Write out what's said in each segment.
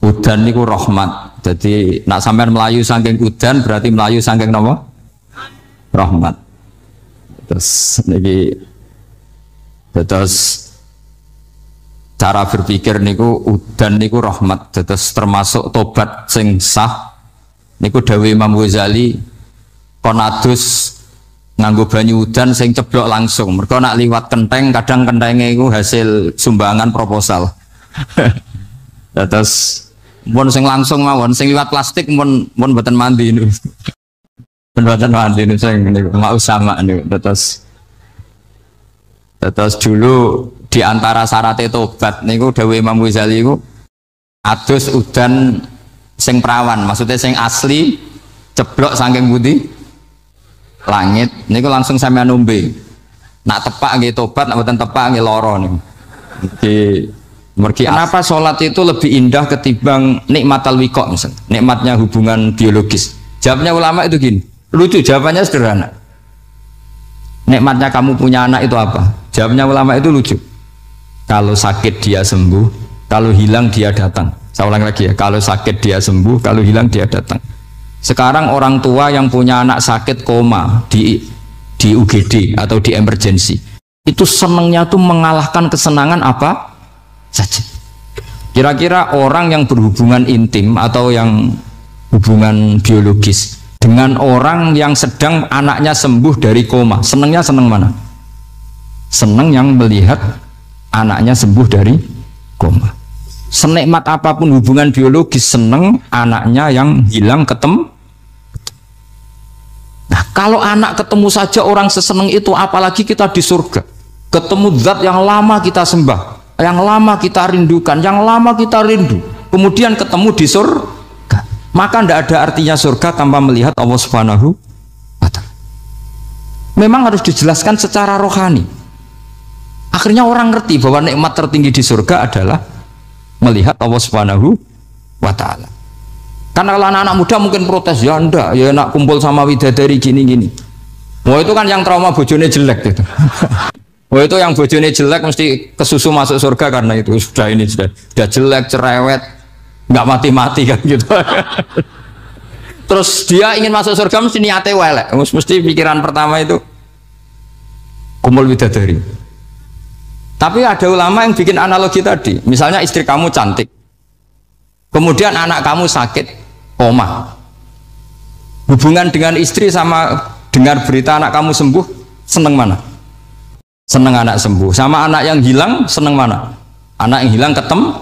Udan niku rahmat. Jadi nak sampean melayu saking udan berarti melayu saking napa? Rahmat. Terus niki terus cara berpikir niku udan niku rahmat. Terus termasuk tobat sing sah. Niku dawuh Imam Ghazali konadus nganggo banyu udan sing ceblok langsung. Mergo nak liwat kenteng kadang kentenge iku hasil sumbangan proposal. Terus mun sing langsung mawon sing liwat plastik mun mboten mandi niku. Mboten mandi niku sing niku mau sama niku. Terus dulu di antara syarat tobat niku dawuh Imam Ghazali iku adus udan sing prawan, maksudnya sing asli ceblok saking pundi langit niku langsung sampean nombe. Nak tepak nggih tobat, nak mboten tepak nggih lara niku. Mergi kenapa sholat itu lebih indah ketimbang nikmatal wiqo misalnya, nikmatnya hubungan biologis. Jawabnya ulama itu gini, lucu jawabannya sederhana. Nikmatnya kamu punya anak itu apa? Jawabnya ulama itu lucu. Kalau sakit dia sembuh, kalau hilang dia datang. Saya ulang lagi ya, kalau sakit dia sembuh, kalau hilang dia datang. Sekarang orang tua yang punya anak sakit koma di UGD atau di emergency, itu senangnya tuh mengalahkan kesenangan apa saja. Kira-kira orang yang berhubungan intim atau yang hubungan biologis dengan orang yang sedang anaknya sembuh dari koma, senangnya senang mana? Senang yang melihat anaknya sembuh dari koma. Senikmat apapun hubungan biologis, seneng anaknya yang hilang ketemu. Nah, kalau anak ketemu saja orang seseneng itu, apalagi kita di surga. Ketemu zat yang lama kita sembah, yang lama kita rindukan, yang lama kita rindu. Kemudian ketemu di surga. Maka tidak ada artinya surga tanpa melihat Allah Subhanahu wa Ta'ala. Memang harus dijelaskan secara rohani. Akhirnya orang ngerti bahwa nikmat tertinggi di surga adalah melihat Allah Subhanahu wa Ta'ala. Karena kalau anak-anak muda mungkin protes, ya enggak, ya nak kumpul sama widadari gini-gini. Wah itu kan yang trauma bojone jelek gitu. Wah itu yang bojone jelek mesti kesusu masuk surga karena itu sudah jelek, cerewet, nggak mati-mati kan gitu. Terus dia ingin masuk surga mesti niatnya welek, mesti pikiran pertama itu kumpul widadari. Tapi ada ulama yang bikin analogi tadi, misalnya istri kamu cantik, kemudian anak kamu sakit, koma. Hubungan dengan istri sama dengar berita anak kamu sembuh, seneng mana? Seneng anak sembuh. Sama anak yang hilang, seneng mana? Anak yang hilang ketemu.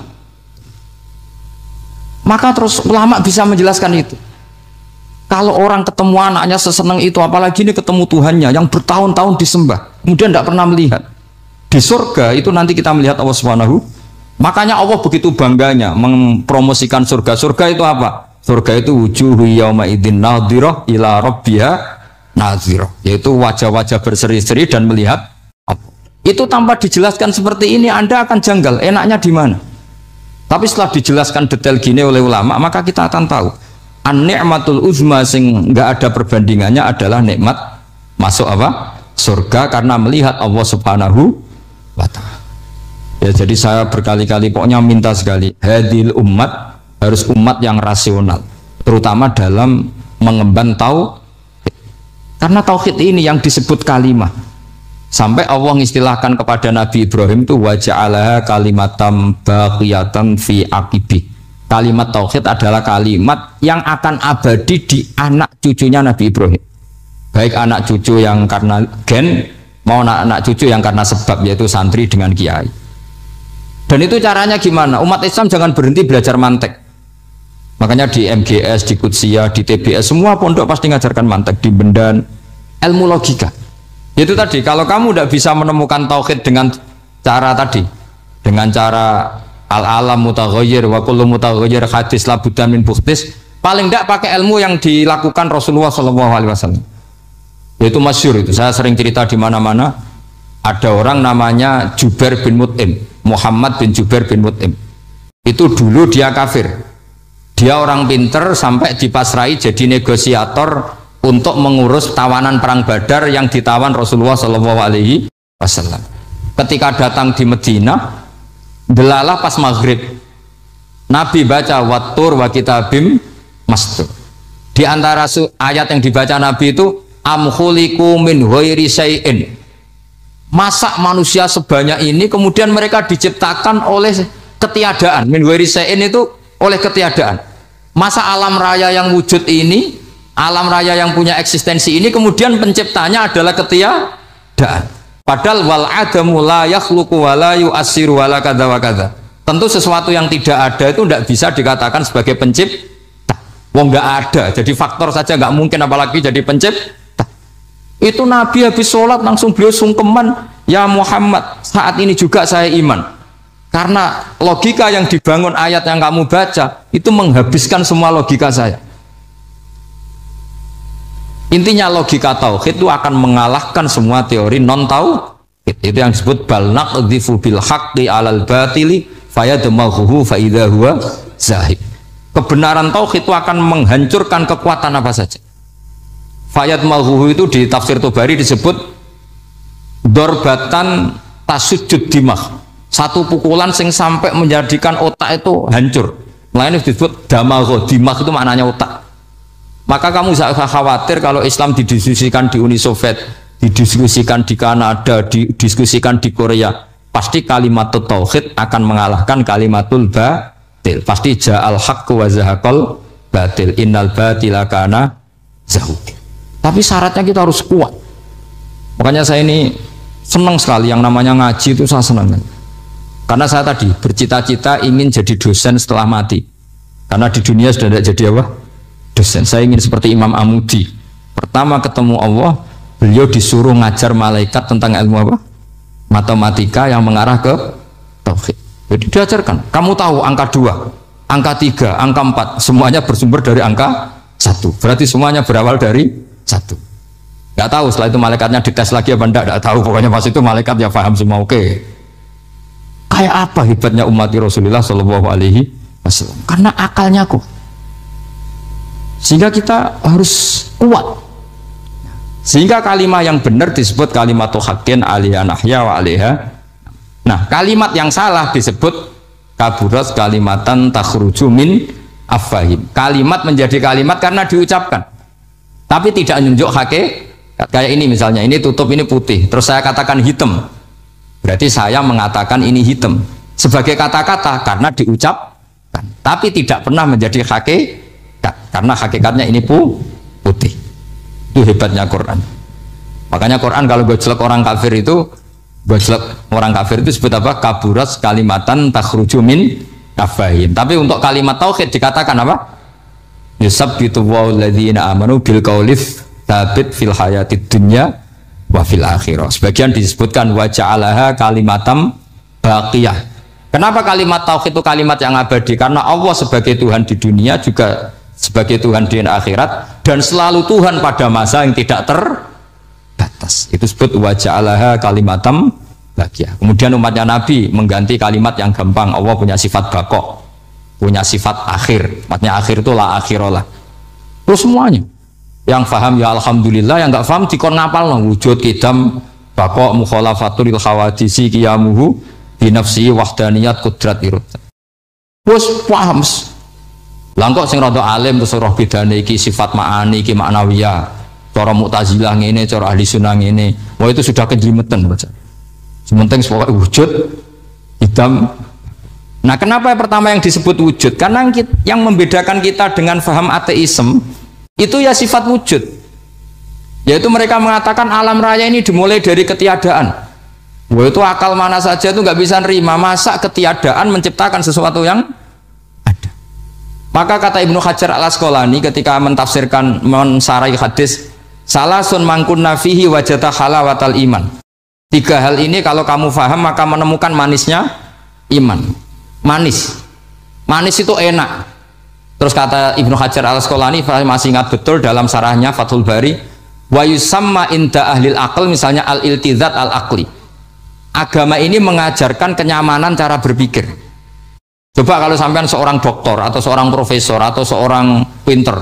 Maka terus ulama bisa menjelaskan itu. Kalau orang ketemu anaknya seseneng itu, apalagi ini ketemu Tuhannya yang bertahun-tahun disembah, kemudian tidak pernah melihat. Di surga itu nanti kita melihat Allah Subhanahu. Makanya Allah begitu bangganya mempromosikan surga. Surga itu apa? Surga itu wujuhu yauma idzin nadhirah ila rabbiha nadhirah, yaitu wajah-wajah berseri-seri dan melihat apa. Itu tanpa dijelaskan seperti ini Anda akan janggal, enaknya di mana? Tapi setelah dijelaskan detail gini oleh ulama, maka kita akan tahu an-ni'matul uzma sing enggak ada perbandingannya adalah nikmat masuk apa? Surga karena melihat Allah Subhanahu wa Ta'ala. Ya jadi saya berkali-kali pokoknya minta sekali, hadil umat harus umat yang rasional, terutama dalam mengemban tauhid. Karena tauhid ini yang disebut kalimah. Sampai Allah mengistilahkan kepada Nabi Ibrahim itu waja'alaha kalimatam baqiyatan fi aqibi. Kalimat tauhid adalah kalimat yang akan abadi di anak cucunya Nabi Ibrahim. Baik anak cucu yang karena gen, mau anak cucu yang karena sebab, yaitu santri dengan kiai. Dan itu caranya gimana? Umat Islam jangan berhenti belajar mantek. Makanya di MGS, di Qudsiyah, di TBS, semua pondok pasti ngajarkan mantek, di Bendan, ilmu logika. Itu tadi, kalau kamu tidak bisa menemukan tauhid dengan cara tadi, dengan cara al-alam mutaghayyir wa kullu mutaghayyir hadis labudan min bukhtis, paling tidak pakai ilmu yang dilakukan Rasulullah SAW. Yaitu masyhur itu, saya sering cerita di mana-mana. Ada orang namanya Jubair bin Mut'im, Muhammad bin Jubair bin Mut'im. Itu dulu dia kafir. Dia orang pinter sampai dipasrai jadi negosiator untuk mengurus tawanan perang Badar yang ditawan Rasulullah SAW. Ketika datang di Medina, delalah pas maghrib. Nabi baca wattur wa kitabim mastur. Di antara ayat yang dibaca Nabi itu am khuliqu min ghairi syai'in. Masa manusia sebanyak ini kemudian mereka diciptakan oleh ketiadaan. Min ghairi syai'in itu oleh ketiadaan. Masa alam raya yang wujud ini, alam raya yang punya eksistensi ini kemudian penciptanya adalah ketiadaan. Padahal wal adamu la yakhluqu wa la yu'assiru wa la kadza wa kadza. Tentu sesuatu yang tidak ada itu tidak bisa dikatakan sebagai pencipta. Wong nggak ada, jadi faktor saja nggak mungkin apalagi jadi pencipta. Itu Nabi habis sholat langsung beliau sungkeman, ya Muhammad, saat ini juga saya iman. Karena logika yang dibangun ayat yang kamu baca itu menghabiskan semua logika saya. Intinya logika tauhid itu akan mengalahkan semua teori non tauhid. Itu yang disebut bal naqdhifu bil haqqi 'alal batili fayadmaghuhu fa idza huwa zahid. Kebenaran tauhid itu akan menghancurkan kekuatan apa saja. Fayadmaghuhu itu di tafsir Tobari disebut dorbatan tasujud dimah. Satu pukulan sing sampai menjadikan otak itu hancur. Makanya disebut damagho, dimah itu maknanya otak. Maka kamu jangan khawatir kalau Islam didiskusikan di Uni Soviet, didiskusikan di Kanada, didiskusikan di Korea. Pasti kalimat tauhid akan mengalahkan kalimatul batil. Pasti ja'al haqqu wa zahaqal batil. Innal batila kana zahuq. Tapi syaratnya kita harus kuat. Makanya saya ini senang sekali yang namanya ngaji itu saya senang. Karena saya tadi bercita-cita ingin jadi dosen setelah mati. Karena di dunia sudah tidak jadi apa? Dosen. Saya ingin seperti Imam Amudi. Pertama ketemu Allah, beliau disuruh ngajar malaikat tentang ilmu apa? Matematika yang mengarah ke tauhid. Jadi diajarkan, kamu tahu angka 2, angka 3, angka 4 semuanya bersumber dari angka 1. Berarti semuanya berawal dari 1. Gak tahu setelah itu malaikatnya dites lagi apa enggak tahu. Pokoknya pas itu malaikat ya paham semua. Oke. Kayak apa hebatnya umat Rasulullah Shallallahu Alaihi Wasallam? Karena akalnya kuat. Sehingga kita harus kuat. Sehingga kalimat yang benar disebut kalimatul haqqin alaiha nahya wa alaiha. Nah, kalimat yang salah disebut kaburat kalimatan takhruju min afwahim. Kalimat menjadi kalimat karena diucapkan. Tapi tidak menunjuk hakikat. Kayak ini misalnya, ini tutup ini putih, terus saya katakan hitam. Berarti saya mengatakan ini hitam sebagai kata-kata karena diucapkan. Tapi tidak pernah menjadi hakikat karena hakikatnya ini putih. Itu hebatnya Quran. Makanya Quran kalau gojlek orang kafir itu, gojlek orang kafir itu disebut apa? Kaburas kalimatan takhruju min afwahim. Tapi untuk kalimat tauhid dikatakan apa? Yusabbitu walladzina amanu bil qaulif tsabit fil hayatid dunya wa fil akhirah. Sebagian disebutkan wa ja'alaha kalimatam baqiyah. Kenapa kalimat tauhid itu kalimat yang abadi? Karena Allah sebagai Tuhan di dunia juga sebagai Tuhan di akhirat, dan selalu Tuhan pada masa yang tidak terbatas. Itu disebut wa ja'alaha kalimatam baqiyah. Kemudian umatnya Nabi mengganti kalimat yang gampang. Allah punya sifat baqo, punya sifat akhir. Maksudnya akhir itu la akhirullah. Terus semuanya yang faham ya alhamdulillah, yang nggak faham dikon ngapal wujud kidam baqo mukhalafatul khawadisi qiyamuhu binafsi wahdaniyat kudrat irut. Terus paham. Langkok sing rada alim terus roh bedane iki sifat ma'ani iki maknawiyah. Cara Mu'tazilah ngene, cara ahli sunnah ngene. Wah itu sudah kejlimetan baca. Sementing pokoknya wujud hitam. Nah, kenapa pertama yang disebut wujud? Karena yang membedakan kita dengan faham ateisme itu ya sifat wujud. Yaitu mereka mengatakan alam raya ini dimulai dari ketiadaan. Wah itu akal mana saja itu nggak bisa nerima. Masa ketiadaan menciptakan sesuatu yang ada. Maka kata Ibnu Hajar al-Asqalani ketika mentafsirkan mensarai hadis salasun mangkunna fihi wajata halawatal iman. 3 hal ini kalau kamu faham maka menemukan manisnya iman. Manis itu enak. Terus kata Ibnu Hajar al-Asqalani, masih ingat betul dalam sarahnya Fathul Bari, wa yusamma inda ahlil aql, misalnya al-iltizat al-aqli. Agama ini mengajarkan kenyamanan cara berpikir. Coba kalau sampean seorang doktor atau seorang profesor atau seorang pinter,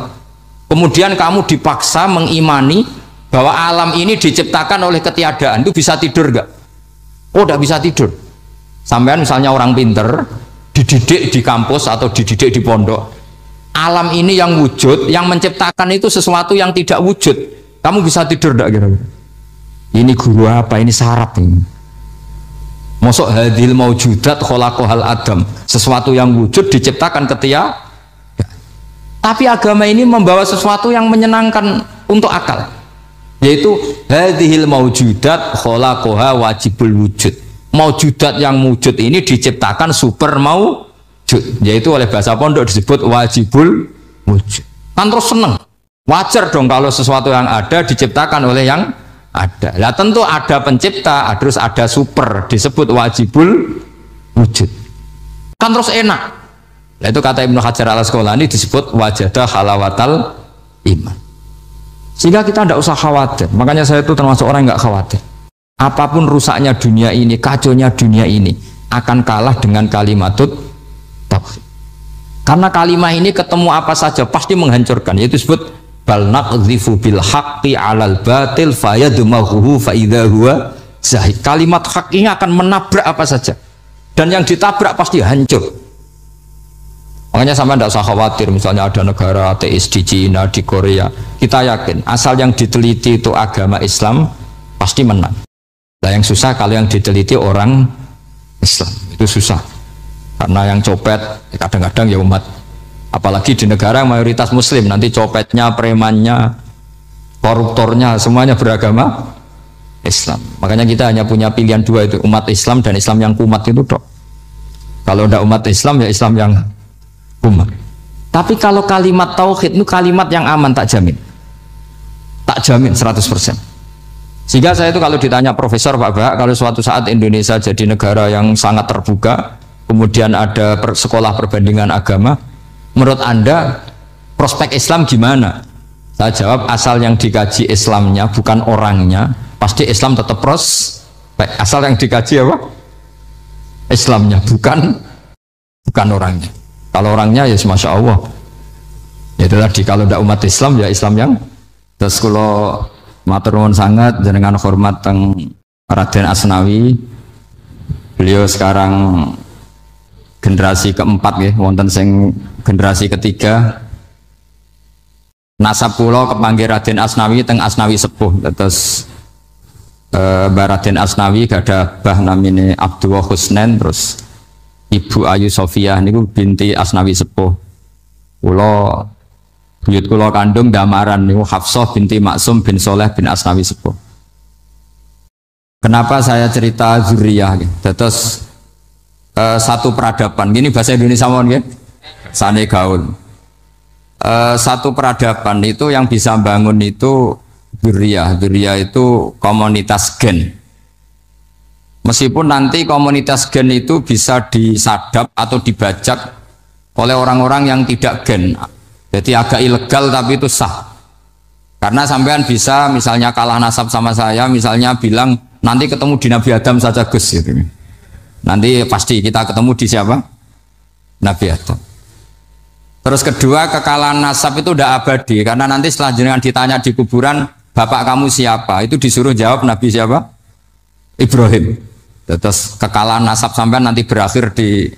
kemudian kamu dipaksa mengimani bahwa alam ini diciptakan oleh ketiadaan, itu bisa tidur gak? Oh, tidak bisa tidur. Sampean misalnya orang pinter dididik di kampus atau dididik di pondok. Alam ini yang wujud, yang menciptakan itu sesuatu yang tidak wujud. Kamu bisa tidur enggak kira-kira? Ini guru apa? Ini syarat ini. Mosok hadil maujudat khalaqahal adam, sesuatu yang wujud diciptakan ketia. Tapi agama ini membawa sesuatu yang menyenangkan untuk akal, yaitu hadhil maujudat khalaqaha wajibul wujud. Maujudat yang wujud ini diciptakan super maujud, yaitu oleh bahasa pondok disebut wajibul wujud. Kan terus seneng, wajar dong kalau sesuatu yang ada diciptakan oleh yang ada. Lah tentu ada pencipta, terus ada super, disebut wajibul wujud. Kan terus enak. Nah, itu kata Ibnu Hajar al-Asqalani disebut wajadah halawatal iman. Sehingga kita tidak usah khawatir. Makanya saya itu termasuk orang yang nggak khawatir. Apapun rusaknya dunia ini, kacaunya dunia ini akan kalah dengan kalimatut tauhid. Karena kalimat ini ketemu apa saja pasti menghancurkan. Yaitu disebut bal naqdhifu bil haqqi 'alal batil fayadmaghuhu fa idza huwa zahid. Kalimat hak ini akan menabrak apa saja. Dan yang ditabrak pasti hancur. Makanya sama tidak usah khawatir, misalnya ada negara ateis di Cina, di Korea, kita yakin asal yang diteliti itu agama Islam pasti menang. Nah yang susah kalau yang diteliti orang Islam, itu susah karena yang copet kadang-kadang ya umat, apalagi di negara mayoritas muslim, nanti copetnya, premannya, koruptornya semuanya beragama Islam. Makanya kita hanya punya pilihan dua, itu umat Islam dan Islam yang kumat itu dok. Kalau tidak umat Islam ya Islam yang umat. Tapi kalau kalimat tauhid itu kalimat yang aman, tak jamin 100%. Sehingga saya itu kalau ditanya profesor Pak Bahak, kalau suatu saat Indonesia jadi negara yang sangat terbuka, kemudian ada sekolah perbandingan agama, menurut Anda prospek Islam gimana? Saya jawab, asal yang dikaji Islamnya bukan orangnya, pasti Islam tetap prospek. Asal yang dikaji apa? Islamnya, bukan orangnya. Kalau orangnya ya Masya Allah, ya itu tadi, kalau tidak umat Islam ya Islam yang. Terus kalau matur nuwun sangat jenengan hormat teng Raden Asnawi, beliau sekarang generasi keempat ya, wonten sing generasi ketiga. Nasab kula kepanggih Raden Asnawi teng Asnawi sepuh. Terus Mbak Raden Asnawi gadah bah namine Abdullah Husnen, terus Ibu Ayu Sofia niku binti Asnawi sepuh. Kula buyut kula kandung damaran niku Hafsah binti Maksum bin Soleh bin Asnawi sepuh. Kenapa saya cerita zuriyah? Terus satu peradaban. Gini bahasa Indonesia mohon nggih. Sane gaul. Satu peradaban itu yang bisa bangun itu zuriyah. Zuriyah itu komunitas gen. Meskipun nanti komunitas gen itu bisa disadap atau dibajak oleh orang-orang yang tidak gen. Jadi agak ilegal tapi itu sah. Karena sampean bisa misalnya kalah nasab sama saya, misalnya bilang nanti ketemu di Nabi Adam saja Gus gitu. Nanti pasti kita ketemu di siapa? Nabi Adam. Terus kedua, kekalahan nasab itu udah abadi, karena nanti setelah jenengan ditanya di kuburan, bapak kamu siapa? Itu disuruh jawab Nabi siapa? Ibrahim. Terus kekalahan nasab sampean nanti berakhir di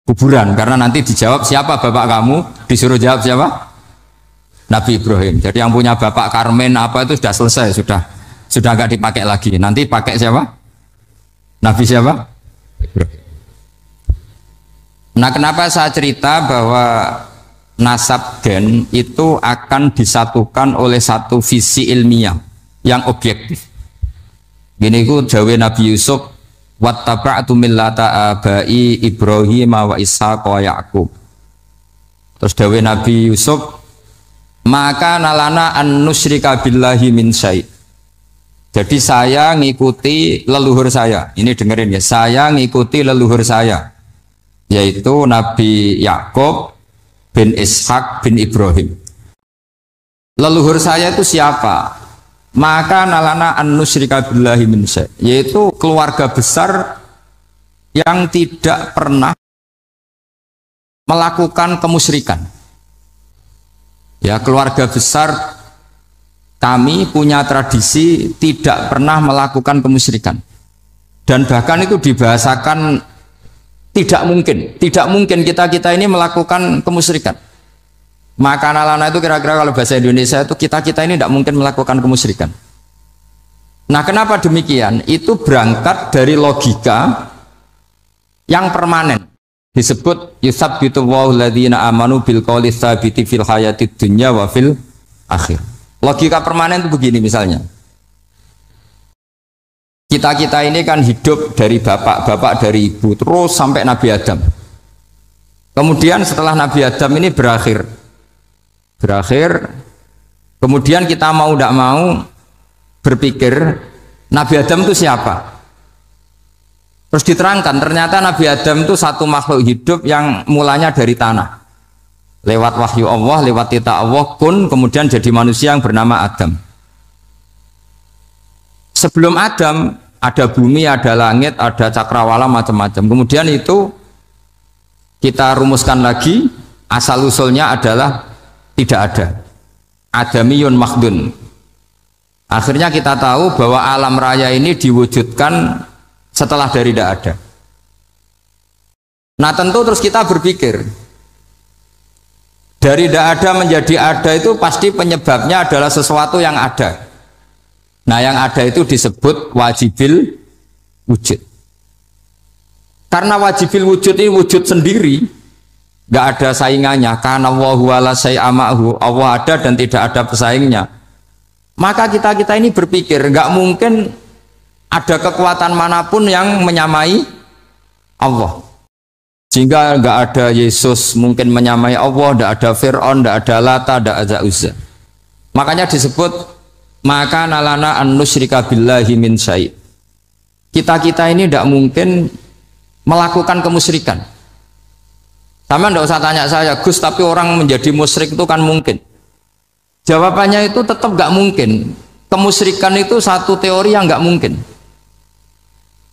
kuburan, karena nanti dijawab siapa bapak kamu, disuruh jawab siapa? Nabi Ibrahim. Jadi yang punya bapak Karmen apa itu sudah selesai, sudah nggak dipakai lagi. Nanti pakai siapa? Nabi siapa? Ibrahim. Nah, kenapa saya cerita bahwa nasab gen itu akan disatukan oleh satu visi ilmiah yang objektif. Gini ku jawe Nabi Yusuf, wattaba'tu millata abai Ibrahim wa Ishaq wa Yaqub. Terus dawe Nabi Yusuf, maka nalana an nusyrika billahi min syai'. Jadi saya ngikuti leluhur saya. Ini dengerin ya, saya ngikuti leluhur saya, yaitu Nabi Yakub bin Ishak bin Ibrahim. Leluhur saya itu siapa? Maka nalana an nusyrika billahi min syai', yaitu keluarga besar yang tidak pernah melakukan kemusyrikan. Ya, keluarga besar kami punya tradisi tidak pernah melakukan kemusyrikan. Dan bahkan itu dibahasakan tidak mungkin kita ini melakukan kemusyrikan. Maka nalana itu kira-kira kalau bahasa Indonesia itu kita ini tidak mungkin melakukan kemusyrikan. Nah, kenapa demikian? Itu berangkat dari logika yang permanen. Disebut yusabbitu Allahu alladziina amanu bil qouli tsabiti fil hayatid dunya wa fil akhir. Logika permanen itu begini misalnya. Kita ini kan hidup dari bapak dari ibu terus sampai Nabi Adam. Kemudian setelah Nabi Adam ini berakhir, kemudian kita mau tidak mau berpikir Nabi Adam itu siapa? Terus diterangkan ternyata Nabi Adam itu satu makhluk hidup yang mulanya dari tanah. Lewat wahyu Allah, lewat titah Allah kemudian jadi manusia yang bernama Adam. Sebelum Adam ada bumi, ada langit, ada cakrawala macam-macam. Kemudian itu kita rumuskan lagi, asal usulnya adalah tidak ada. Adamiyun makhdun. Akhirnya kita tahu bahwa alam raya ini diwujudkan setelah dari tidak ada. Nah, tentu terus kita berpikir dari tidak ada menjadi ada itu pasti penyebabnya adalah sesuatu yang ada. Nah, yang ada itu disebut wajibil wujud. Karena wajibil wujud ini wujud sendiri, nggak ada saingannya. Karena Allahu wala syai'amahu, Allah ada dan tidak ada pesaingnya. Maka kita ini berpikir nggak mungkin ada kekuatan manapun yang menyamai Allah. Sehingga nggak ada Yesus mungkin menyamai Allah, nggak ada Fir'aun, nggak ada Lata, nggak ada Uzza. Makanya disebut maka nalana an nusyrika billahi min syai'. Kita ini tidak mungkin melakukan kemusyrikan. Sama nggak usah tanya saya, Gus, tapi orang menjadi musyrik itu kan mungkin. Jawabannya itu tetap nggak mungkin. Kemusyrikan itu satu teori yang nggak mungkin.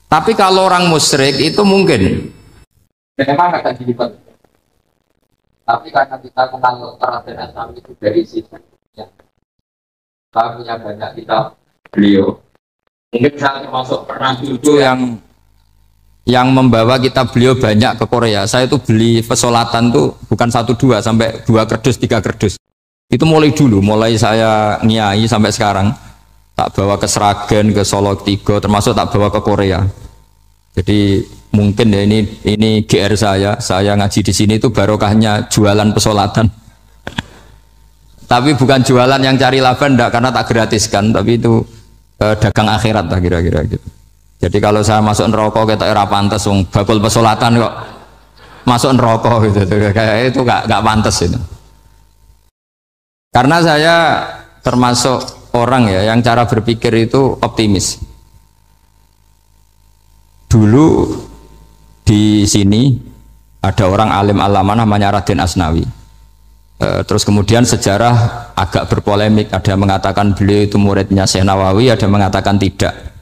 Tapi kalau orang musyrik itu mungkin. Memang akan dilibat. Tapi karena kita kenal Raden Asnawi itu dari sini, ya. Kita punya banyak kitab beliau. Mungkin saya termasuk pernah dulu yang membawa kitab beliau banyak ke Korea. Saya itu beli pesolatan tuh bukan 1 2 sampai 2 kerdus 3 kerdus. Itu mulai dulu, mulai saya ngiai sampai sekarang tak bawa ke Sragen, ke Solo 3, termasuk tak bawa ke Korea. Jadi mungkin ya ini GR saya ngaji di sini itu barokahnya jualan pesolatan. Tapi bukan jualan yang cari laba enggak, karena tak gratiskan, tapi itu dagang akhirat lah kira-kira gitu. Jadi kalau saya masuk neraka kita era pantas wong bakul pesolatan kok masuk neraka gitu. Kayak itu enggak pantas itu. Karena saya termasuk orang ya yang cara berpikir itu optimis. Dulu di sini ada orang alim alama namanya Raden Asnawi. Terus kemudian sejarah agak berpolemik, ada yang mengatakan beliau itu muridnya Syekh Nawawi, ada yang mengatakan tidak.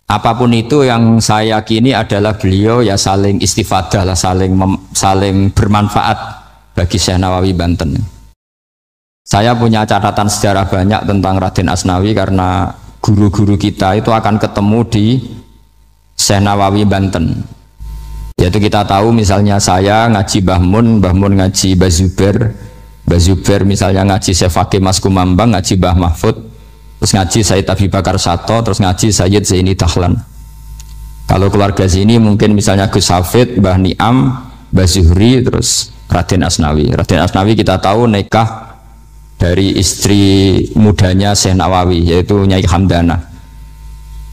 Apapun itu yang saya yakini adalah beliau ya saling istifadah lah, saling bermanfaat bagi Syekh Nawawi Banten. Saya punya catatan sejarah banyak tentang Raden Asnawi karena guru-guru kita itu akan ketemu di Syekh Nawawi Banten. Yaitu kita tahu misalnya saya ngaji Mbah Mun ngaji Mbah Zubair misalnya ngaji Syekh Fakih Mas Kumambang, ngaji Mbah Mahfud, terus ngaji Sayyid Abi Bakar Sato, terus ngaji Sayyid Zaini Dahlan. Kalau keluarga sini mungkin misalnya Gus Hafid, Mbah Niam, Mbah Zuhri, terus Raden Asnawi. Raden Asnawi kita tahu nikah dari istri mudanya Syekh Nawawi, yaitu Nyai Hamdana.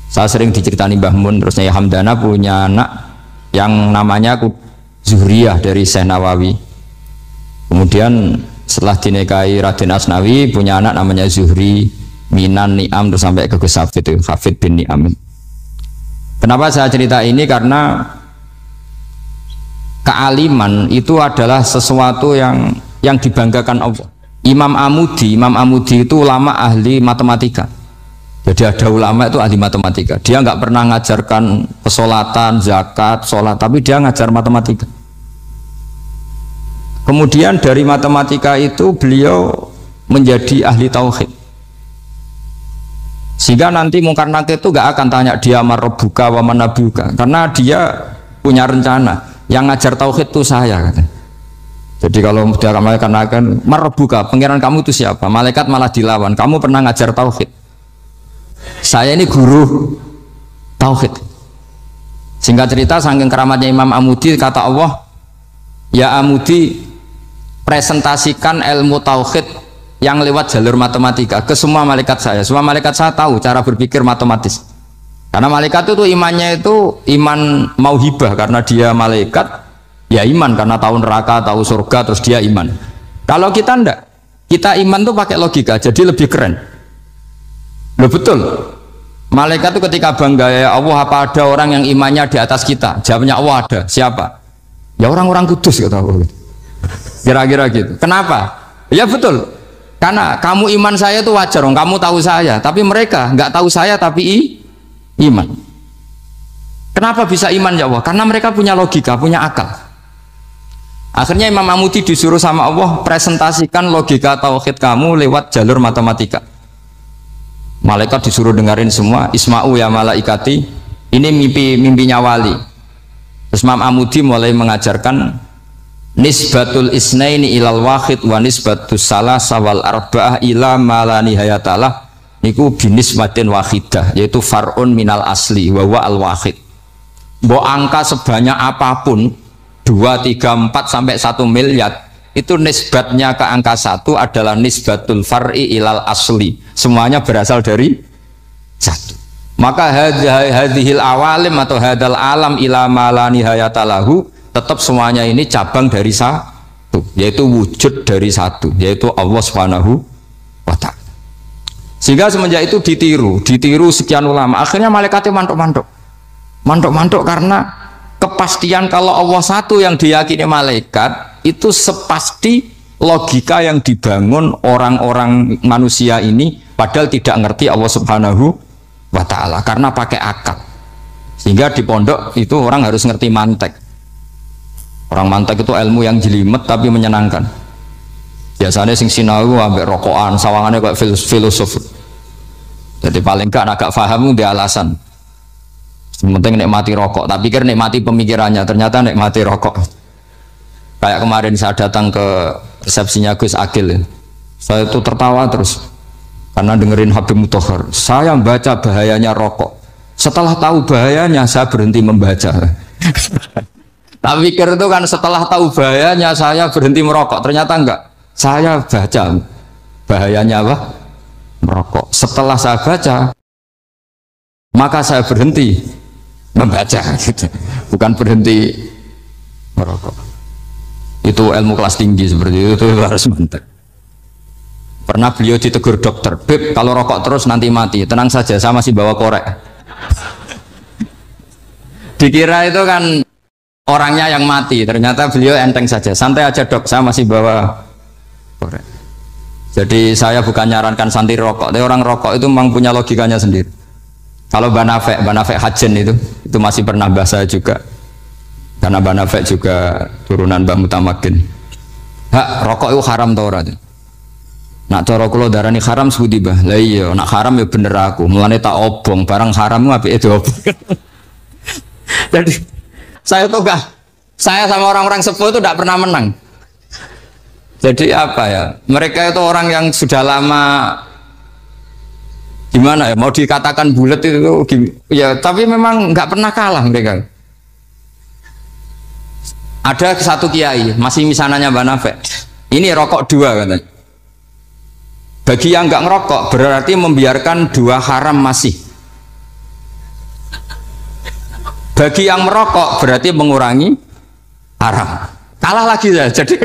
Saya sering diceritani Mbah Mun, terus Nyai Hamdana punya anak yang namanya Zuhriyah dari Syekh Nawawi. Kemudian setelah dinikahi Raden Asnawi punya anak namanya Zuhri, Minan, Niam, terus sampai ke Gus Hafid, Hafid bin Niam. Kenapa saya cerita ini? Karena kealiman itu adalah sesuatu yang dibanggakan Allah. Imam Amudi itu ulama ahli matematika. Jadi ada ulama itu ahli matematika. Dia nggak pernah ngajarkan pesolatan, zakat, sholat, tapi dia ngajar matematika. Kemudian dari matematika itu beliau menjadi ahli tauhid. Sehingga nanti Mungkar Nakir itu nggak akan tanya dia marabbuka wa manabuka, karena dia punya rencana. Yang ngajar tauhid itu saya kata. Jadi kalau dia akan merebuka, pangeran kamu itu siapa? Malaikat malah dilawan. Kamu pernah ngajar tauhid? Saya ini guru tauhid. Singkat cerita, saking keramatnya Imam Amudi, kata Allah, ya Amudi, presentasikan ilmu tauhid yang lewat jalur matematika ke semua malaikat saya. Semua malaikat saya tahu cara berpikir matematis. Karena malaikat itu imannya itu iman mauhibah, karena dia malaikat. Ya iman karena tahu neraka, tahu surga, terus dia iman. Kalau kita ndak, kita iman tuh pakai logika, jadi lebih keren. Loh betul. Malaikat itu ketika bangga, ya Allah, apa ada orang yang imannya di atas kita? Jawabnya Allah ada. Siapa? Ya orang-orang kudus kata Allah. Kira-kira gitu. Kenapa? Ya betul. Karena kamu iman saya itu wajar, kamu tahu saya, tapi mereka nggak tahu saya tapi iman. Kenapa bisa iman ya Allah? Karena mereka punya logika, punya akal. Akhirnya Imam Amudi disuruh sama Allah presentasikan logika tauhid kamu lewat jalur matematika. Malaikat disuruh dengerin semua. Isma'u ya malaikati, ini mimpinya wali. Terus Imam Amudi mulai mengajarkan nisbatul isnaini ilal wahid wa nisbatus salasa wal arba'ah ila ma la nihayatalah, niku binisbatin wahidah, yaitu far'un minal asli wa wa al wahid. Mbok angka sebanyak apapun 2, 3, 4 sampai 1 miliar itu nisbatnya ke angka 1 adalah nisbatul far'i ilal asli, semuanya berasal dari 1. Maka hadhil awalim atau hadal alam ila ma la nihayatalahu, tetap semuanya ini cabang dari 1, yaitu wujud dari 1, yaitu Allah Subhanahu wa ta'ala. Sehingga semenjak itu ditiru sekian ulama. Akhirnya malaikatnya mantuk karena kepastian kalau Allah satu yang diyakini malaikat itu sepasti logika yang dibangun orang-orang manusia ini, padahal tidak ngerti Allah Subhanahu wa ta'ala karena pakai akal. Sehingga di pondok itu orang harus ngerti mantek. Orang mantek itu ilmu yang jelimet tapi menyenangkan. Biasanya sing sinau ambek rokokan, sawangannya kayak filosof. Jadi paling gak agak paham dia alasan. Penting nikmati rokok, tapi pikir nikmati pemikirannya, ternyata nikmati rokok. Kayak kemarin saya datang ke resepsinya Gus Agil, saya itu tertawa terus karena dengerin Habib Mutahar. Saya membaca bahayanya rokok, setelah tahu bahayanya saya berhenti membaca. Tak pikir itu kan setelah tahu bahayanya saya berhenti merokok, ternyata enggak. Saya baca bahayanya apa? Merokok. Setelah saya baca, maka saya berhenti membaca, gitu. Bukan berhenti merokok. Itu ilmu kelas tinggi seperti itu harus mantap. Pernah beliau ditegur dokter, Beb, kalau rokok terus nanti mati. Tenang saja, saya masih bawa korek. Dikira itu kan orangnya yang mati, ternyata beliau enteng saja. Santai aja dok, saya masih bawa korek. Jadi saya bukan nyarankan santri rokok, tapi orang rokok itu memang punya logikanya sendiri. Kalau Banafek Hajen itu masih pernah bahasa juga, karena Banafek juga turunan Mbah Mutamakin. Hak rokok itu haram tau ora? Nak cara kula darani haram sebudi bah. Lah iya, nak haram ya bener aku. Mulane tak obong, barang haram ku apike diobong. Jadi saya tuh saya sama orang-orang sepuh itu tidak pernah menang. Jadi apa ya? Mereka itu orang yang sudah lama, gimana ya, mau dikatakan bulat itu ya, tapi memang nggak pernah kalah mereka. Ada satu kiai masih misananya Banafek, ini rokok 2 katanya. Bagi yang nggak ngerokok berarti membiarkan 2 haram masih. Bagi yang merokok berarti mengurangi haram. Kalah lagi saya. Jadi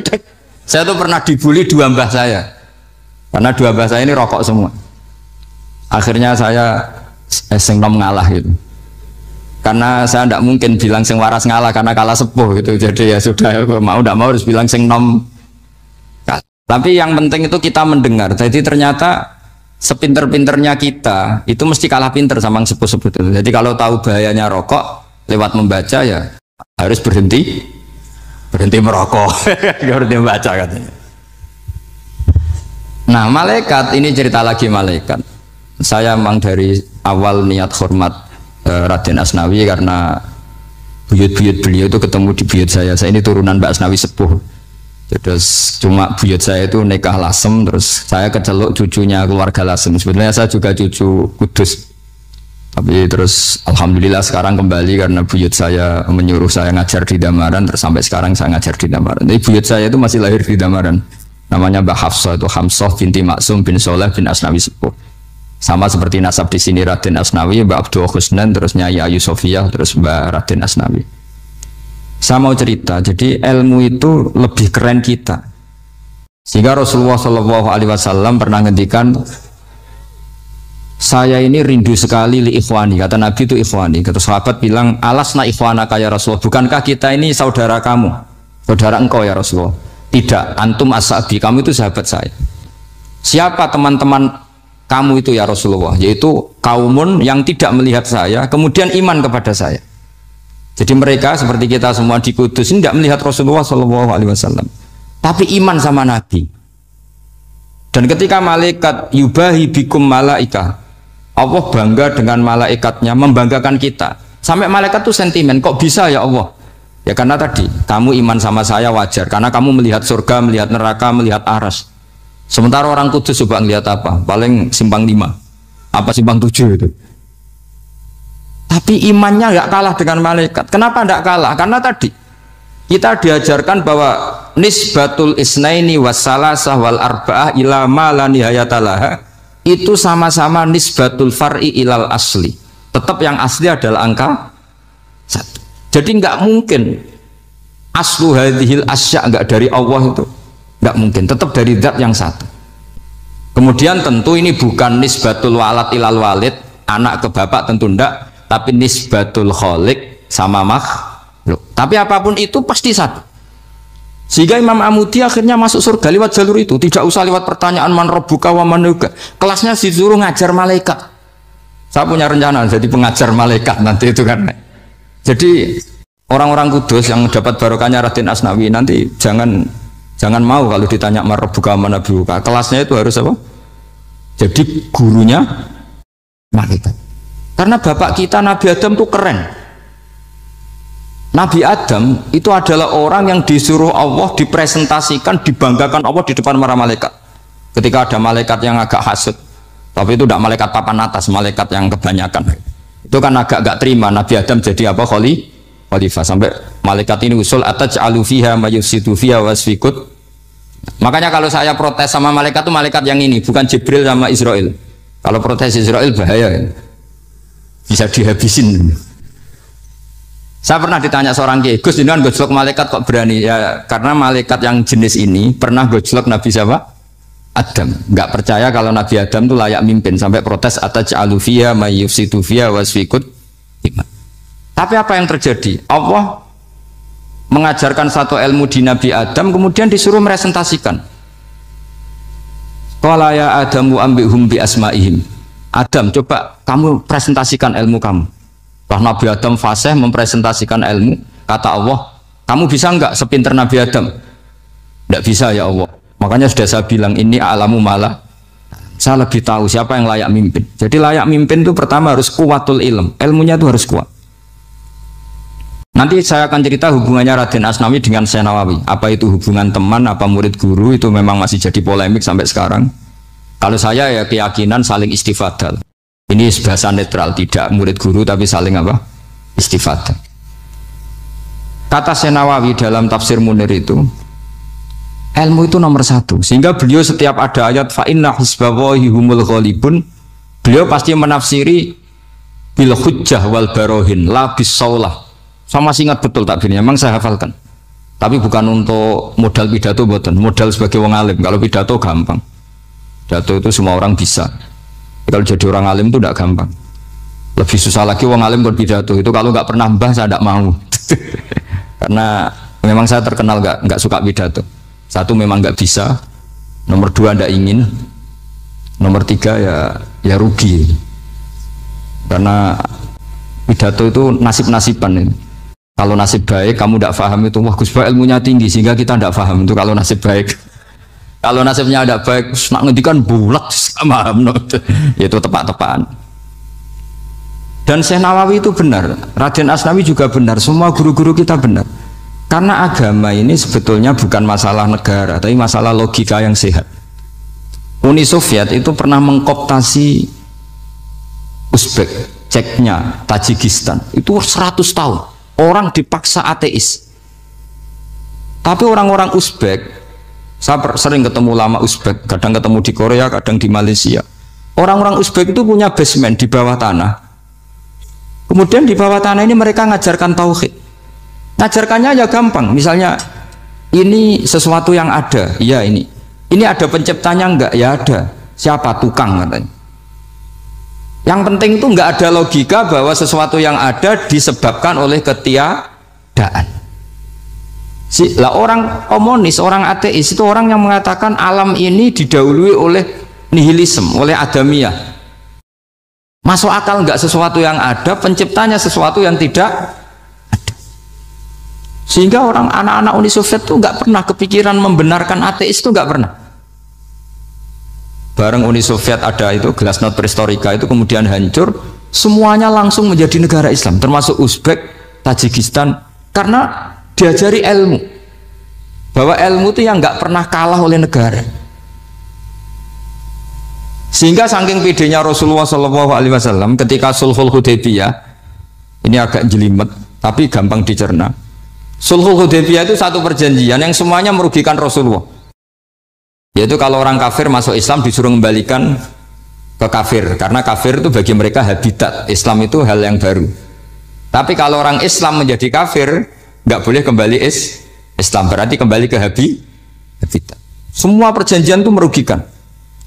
saya tuh pernah dibully 2 mbah saya, karena 2 mbah saya ini rokok semua. Akhirnya saya sing nom ngalah gitu, karena saya tidak mungkin bilang sing waras ngalah karena kalah sepuh gitu. Jadi ya sudah, mau tidak mau harus bilang sing nom. Tapi yang penting itu kita mendengar. Jadi ternyata sepinter-pinternya kita itu mesti kalah pinter sama yang sepuh-sepuh itu. Jadi kalau tahu bahayanya rokok lewat membaca ya harus berhenti merokok. Berhenti membaca katanya. Nah malaikat ini cerita lagi malaikat. Saya memang dari awal niat hormat Raden Asnawi karena buyut-buyut beliau itu ketemu di buyut saya ini turunan Mbak Asnawi sepuh. Terus cuma buyut saya itu nikah Lasem, terus saya keceluk cucunya keluarga Lasem. Sebenarnya saya juga cucu Kudus, tapi terus alhamdulillah sekarang kembali karena buyut saya menyuruh saya ngajar di Damaran, terus sampai sekarang saya ngajar di Damaran. Jadi buyut saya itu masih lahir di Damaran, namanya Mbak Hafsah, itu Hamsah binti Maksum bin Soleh bin Asnawi sepuh. Sama seperti nasab di sini Raden Asnawi, Mbak Abdul Husnan, terus Nyai Ayu Sofiyah, terus Mbak Raden Asnawi. Saya mau cerita, jadi ilmu itu lebih keren kita. Sehingga Rasulullah SAW pernah ngendikan, saya ini rindu sekali li ikhwani, kata Nabi itu ikhwani. Kata sahabat bilang, alasna ikhwanaka ya Rasulullah, bukankah kita ini saudara kamu, saudara engkau ya Rasulullah? Tidak, antum ashabi, kamu itu sahabat saya. Siapa teman-teman kamu itu ya Rasulullah? Yaitu kaumun yang tidak melihat saya, kemudian iman kepada saya. Jadi mereka seperti kita semua di Kudus ini tidak melihat Rasulullah SAW, tapi iman sama Nabi. Dan ketika malaikat yubahi bikum malaika, Allah bangga dengan malaikatnya, membanggakan kita. Sampai malaikat tuh sentimen, kok bisa ya Allah? Ya karena tadi kamu iman sama saya wajar, karena kamu melihat surga, melihat neraka, melihat aras. Sementara orang Kudus coba ngelihat apa? Paling simpang 5, apa simpang 7 itu. Tapi imannya nggak kalah dengan malaikat. Kenapa nggak kalah? Karena tadi kita diajarkan bahwa nisbatul isnaini wassalasah wal arba'ah ila ma la nihayatalaha itu sama-sama nisbatul far'i ilal asli. Tetap yang asli adalah angka 1. Jadi nggak mungkin aslu hadhil asya nggak dari Allah itu, nggak mungkin. Tetap dari zat yang 1. Kemudian tentu ini bukan nisbatul walad ilal walid, anak ke bapak tentu enggak. Tapi nisbatul khaliq sama makhluk. Tapi apapun itu pasti 1. Sehingga Imam Amudi akhirnya masuk surga lewat jalur itu, tidak usah lewat pertanyaan man rabbuka wa man nuka. Kelasnya disuruh ngajar malaikat. Saya punya rencana jadi pengajar malaikat nanti itu kan. Jadi orang-orang Kudus yang dapat barokahnya Raden Asnawi nanti jangan mau kalau ditanya man rabbuka wa man nuka. Kelasnya itu harus apa? Jadi gurunya malaikat. Karena bapak kita Nabi Adam itu keren. Nabi Adam itu adalah orang yang disuruh Allah dipresentasikan, dibanggakan Allah di depan para malaikat. Ketika ada malaikat yang agak hasut, tapi itu tidak malaikat papan atas, malaikat yang kebanyakan. Itu kan agak terima Nabi Adam jadi apa? Khalifah. Sampai malaikat ini usul ataj'alu fiha mayusidu fiha wasfikut. Makanya kalau saya protes sama malaikat itu malaikat yang ini, bukan Jibril sama Israel. Kalau protes Israel bahaya ya. Bisa dihabisin. Saya pernah ditanya seorang kiai, Gus jenengan gojlok malaikat kok berani? Ya karena malaikat yang jenis ini pernah gojlok Nabi siapa? Adam. Nggak percaya kalau Nabi Adam itu layak mimpin, sampai protes ataj'alu fiha may yufsidu fiha wasfikut. Tapi apa yang terjadi? Allah mengajarkan satu ilmu di Nabi Adam, kemudian disuruh meresentasikan. Qala ya Adamu ambihum bi asma'ihim. Adam, coba kamu presentasikan ilmu kamu. Lah Nabi Adam fasih mempresentasikan ilmu. Kata Allah, kamu bisa enggak sepinter Nabi Adam? Enggak bisa ya Allah. Makanya sudah saya bilang ini alamu malah. Saya lebih tahu siapa yang layak mimpin. Jadi layak mimpin itu pertama harus kuwatul ilm. Ilmunya itu harus kuat. Nanti saya akan cerita hubungannya Raden Asnawi dengan Syekh Nawawi. Apa itu hubungan teman, apa murid guru, itu memang masih jadi polemik sampai sekarang. Kalau saya ya keyakinan saling istifadah. Ini bahasa netral, tidak murid guru tapi saling apa? Istifadah. Kata Syekh Nawawi dalam tafsir Munir itu, ilmu itu nomor 1. Sehingga beliau setiap ada ayat fa inna hizballahi humul ghalibun, beliau pasti menafsiri bil hujjah wal barohin la bis saulah. Sama masih ingat betul takbirnya, memang saya hafalkan. Tapi bukan untuk modal pidato, boten. Modal sebagai wong alim. Kalau pidato gampang. Pidato itu semua orang bisa. Kalau jadi orang alim itu tidak gampang. Lebih susah lagi wong alim berpidato. Itu kalau nggak pernah mbah saya tidak mau. Karena memang saya terkenal nggak suka pidato. 1 memang nggak bisa. Nomor 2 tidak ingin. Nomor 3 ya rugi. Karena pidato itu nasib-nasiban. Kalau nasib baik kamu tidak paham itu, wah Gus Ba ilmunya tinggi sehingga kita tidak paham itu kalau nasib baik. Kalau nasibnya tidak baik, nak ngendikan bulat paham, itu tepat-tepatan. Dan Syekh Nawawi itu benar, Raden Asnawi juga benar, semua guru-guru kita benar. Karena agama ini sebetulnya bukan masalah negara, tapi masalah logika yang sehat. Uni Soviet itu pernah mengkooptasi Uzbek, Ceknya, Tajikistan. Itu 100 tahun. Orang dipaksa ateis. Tapi orang-orang Uzbek, saya sering ketemu ulama Uzbek, kadang ketemu di Korea, kadang di Malaysia. Orang-orang Uzbek itu punya basement di bawah tanah. Kemudian di bawah tanah ini mereka ngajarkan tauhid. Ngajarkannya ya gampang. Misalnya ini sesuatu yang ada, ya ini. Ini ada penciptanya enggak? Ya ada. Siapa? Tukang katanya. Yang penting itu enggak ada logika bahwa sesuatu yang ada disebabkan oleh ketiadaan. Lah orang komunis, orang ateis itu orang yang mengatakan alam ini didahului oleh nihilisme, oleh adamiyah. Masuk akal enggak sesuatu yang ada, penciptanya sesuatu yang tidak ada. Sehingga orang anak-anak Uni Soviet itu enggak pernah kepikiran membenarkan ateis, itu enggak pernah. Bareng Uni Soviet ada itu Glasnost Perestroika itu kemudian hancur, semuanya langsung menjadi negara Islam, termasuk Uzbek, Tajikistan, karena diajari ilmu. Bahwa ilmu itu yang enggak pernah kalah oleh negara. Sehingga saking pedenya Rasulullah SAW ketika Sulhul Hudaybiyah, ini agak jelimet tapi gampang dicerna. Sulhul Hudaybiyah itu satu perjanjian yang semuanya merugikan Rasulullah. Yaitu kalau orang kafir masuk Islam disuruh kembalikan ke kafir, karena kafir itu bagi mereka habitat, Islam itu hal yang baru. Tapi kalau orang Islam menjadi kafir, nggak boleh kembali Islam, berarti kembali ke habitat. Semua perjanjian itu merugikan.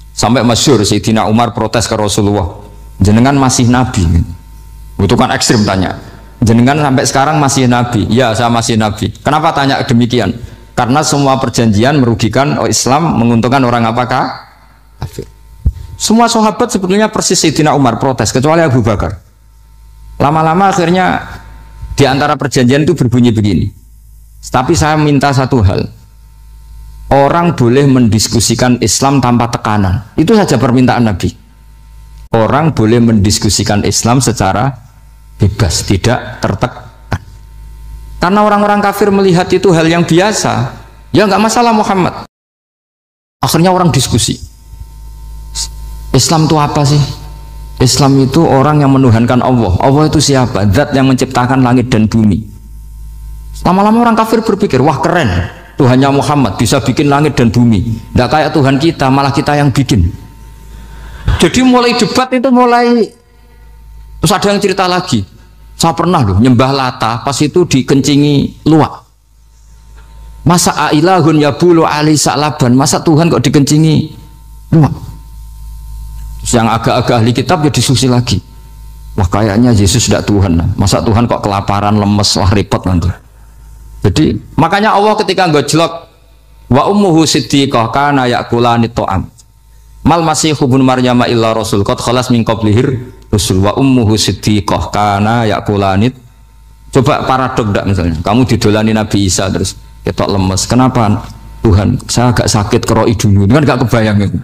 Sampai masyhur Sayyidina Umar protes ke Rasulullah, jenengan masih nabi. Itu kan ekstrim tanya, jenengan sampai sekarang masih nabi? Ya, saya masih nabi. Kenapa tanya demikian? Karena semua perjanjian merugikan Islam, menguntungkan orang apakah? Kafir. Semua sahabat sebetulnya persis Sayyidina Umar protes, kecuali Abu Bakar. Lama-lama akhirnya di antara perjanjian itu berbunyi begini. Tapi saya minta satu hal. Orang boleh mendiskusikan Islam tanpa tekanan. Itu saja permintaan Nabi. Orang boleh mendiskusikan Islam secara bebas, tidak tertekan. Karena orang-orang kafir melihat itu hal yang biasa. Ya nggak masalah Muhammad. Akhirnya orang diskusi. Islam itu apa sih? Islam itu orang yang menuhankan Allah. Allah itu siapa? Zat yang menciptakan langit dan bumi. Lama-lama orang kafir berpikir, wah keren. Tuhannya Muhammad bisa bikin langit dan bumi. Tidak kayak Tuhan kita, malah kita yang bikin. Jadi mulai debat itu mulai. Terus ada yang cerita lagi. Saya pernah loh nyembah Lata, pas itu dikencingi luwak. Masa ailahun ya bulu ali sa'laban, masa Tuhan kok dikencingi luwak? Terus yang agak-agak ahli kitab ya diskusi lagi. Wah kayaknya Yesus tidak Tuhan. Masa Tuhan kok kelaparan, lemes, wah repot nanti. Jadi makanya Allah ketika ngejlok wa ummuhu siddiqah kana yakulani ta'am mal masih ibnu maryam illa rasul qad khalas min qablihir rusul wa ummuhu siddiqah kana yakulani. Coba paradok ndak misalnya kamu didolani Nabi Isa terus ketok lemes, kenapa Tuhan saya agak sakit keroi dulu, kan gak kebayang itu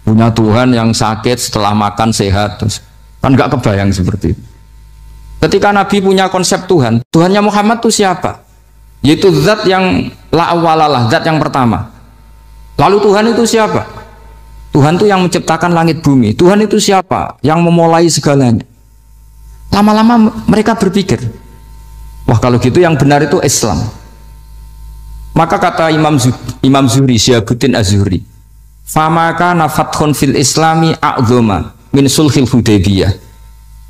punya Tuhan yang sakit setelah makan sehat, terus kan gak kebayang seperti itu. Ketika Nabi punya konsep Tuhan, Tuhannya Muhammad itu siapa? Yaitu zat yang la awalalah, zat yang pertama. Lalu Tuhan itu siapa? Tuhan itu yang menciptakan langit bumi. Tuhan itu siapa? Yang memulai segalanya. Lama-lama mereka berpikir, wah kalau gitu yang benar itu Islam. Maka kata Imam Zuhri, Syihabuddin Az-Zuhri, famaka nafathun fil islami a'zoma min sulhil Hudaybiyah